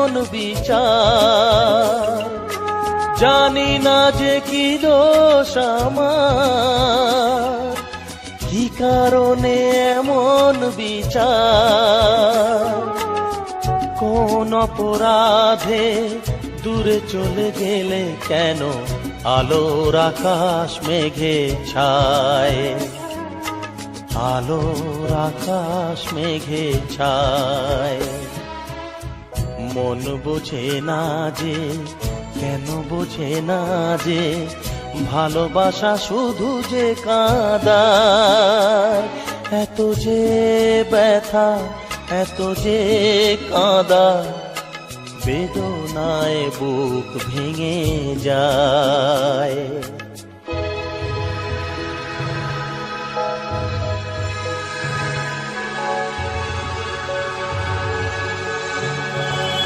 এমন বিচার, জানি না যে কি দোষ আমার, কি কারণে এমন বিচার। কোন অপরাধে দূরে চলে গেলে কেন আলোর আকাশ মেঘে ছায়, আলোর আকাশ মেঘে ছায়। মন বোঝে না যে, কেন বোঝে না যে, ভালোবাসা শুধু যে কাঁদায়, এত যে ব্যথা, এত যে কাঁদা, বেদনায় বুক ভেঙে যায়।